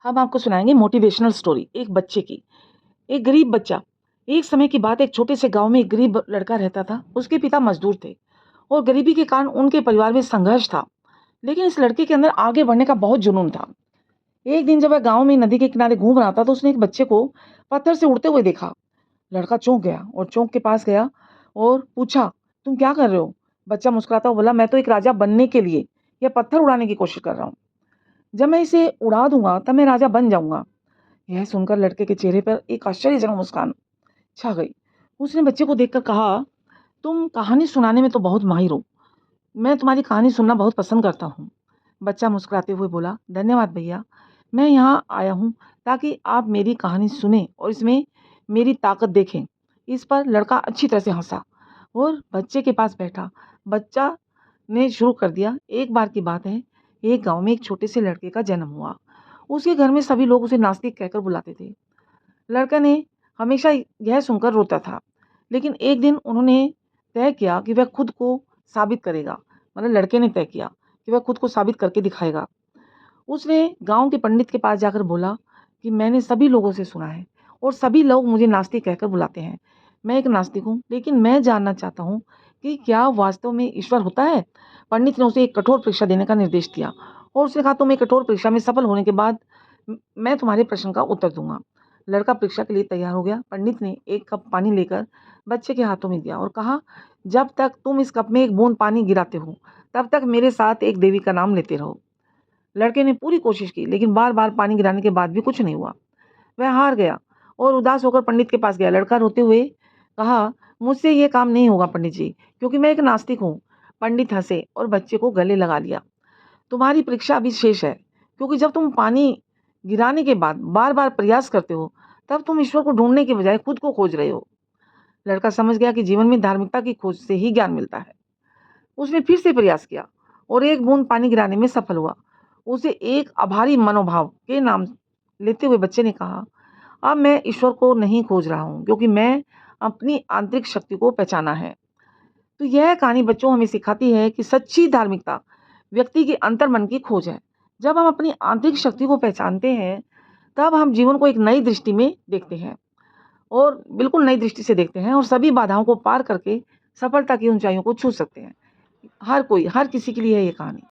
हम आपको सुनाएँगे motivational story एक बच्चे की। एक गरीब बच्चा। एक समय की बात, एक छोटे से गाँव में एक गरीब लड़का रहता था। उसके पिता मज़दूर थे और गरीबी के कारण उनके परिवार में संघर्ष था। लेकिन इस लड़के के अंदर आगे बढ़ने का बहुत जुनून था। एक दिन जब वह गाँव में नदी के किनारे घूम रहा था तो उसने एक बच्चे को पत्थर से उड़ते हुए देखा। लड़का चौंक गया और चौंक के पास गया और पूछा, "तुम क्या कर रहे हो?" बच्चा मुस्कुराता हुआ बोला, "मैं तो एक राजा बनने के लिए यह पत्थर उड़ाने की कोशिश कर रहा हूँ। जब मैं इसे उड़ा दूँगा तब मैं राजा बन जाऊँगा।" यह सुनकर लड़के के चेहरे पर एक आश्चर्यजनक मुस्कान छा गई। उसने बच्चे को देखकर कहा, "तुम कहानी सुनाने में तो बहुत माहिर हो। मैं तुम्हारी कहानी सुनना बहुत पसंद करता हूँ।" बच्चा मुस्कुराते हुए बोला, "धन्यवाद भैया। मैं यहाँ आया हूँ ताकि आप मेरी कहानी सुनें और इसमें मेरी ताकत देखें।" इस पर लड़का अच्छी तरह से हँसा और बच्चे के पास बैठा। बच्चा ने शुरू कर दिया, "एक बार की बात है, एक गाँव में एक छोटे से लड़के का जन्म हुआ। उसके घर में सभी लोग उसे नास्तिक कहकर बुलाते थे। लड़का ने हमेशा यह सुनकर रोता था। लेकिन एक दिन उन्होंने तय किया कि वह खुद को साबित करेगा। मतलब लड़के ने तय किया कि वह खुद को साबित करके दिखाएगा। उसने गाँव के पंडित के पास जाकर बोला कि मैंने सभी लोगों से सुना है और सभी लोग मुझे नास्तिक कहकर बुलाते हैं। मैं एक नास्तिक हूँ, लेकिन मैं जानना चाहता हूँ कि क्या वास्तव में ईश्वर होता है? पंडित ने उसे एक कठोर परीक्षा देने का निर्देश दिया और उसने कहा, तुम एक कठोर परीक्षा में सफल होने के बाद मैं तुम्हारे प्रश्न का उत्तर दूंगा। लड़का परीक्षा के लिए तैयार हो गया। पंडित ने एक कप पानी लेकर बच्चे के हाथों में दिया और कहा, जब तक तुम इस कप में एक बूंद पानी गिराते हो तब तक मेरे साथ एक देवी का नाम लेते रहो। लड़के ने पूरी कोशिश की, लेकिन बार बार पानी गिराने के बाद भी कुछ नहीं हुआ। वह हार गया और उदास होकर पंडित के पास गया। लड़का रोते हुए कहा, मुझसे ये काम नहीं होगा पंडित जी, क्योंकि मैं एक नास्तिक हूँ। पंडित हंसे और बच्चे को गले लगा लिया। तुम्हारी परीक्षा अभी शेष है, क्योंकि जब तुम पानी गिराने के बाद बार बार प्रयास करते हो तब तुम ईश्वर को ढूंढने के बजाय खुद को खोज रहे हो। लड़का समझ गया कि जीवन में धार्मिकता की खोज से ही ज्ञान मिलता है। उसने फिर से प्रयास किया और एक बूंद पानी गिराने में सफल हुआ। उसे एक आभारी मनोभाव के नाम लेते हुए बच्चे ने कहा, अब मैं ईश्वर को नहीं खोज रहा हूँ, क्योंकि मैं अपनी आंतरिक शक्ति को पहचाना है। तो यह कहानी बच्चों हमें सिखाती है कि सच्ची धार्मिकता व्यक्ति के अंतर्मन की खोज है। जब हम अपनी आंतरिक शक्ति को पहचानते हैं, तब हम जीवन को एक नई दृष्टि में देखते हैं और बिल्कुल नई दृष्टि से देखते हैं और सभी बाधाओं को पार करके सफलता की ऊंचाइयों को छू सकते हैं। हर कोई, हर किसी के लिए है ये कहानी।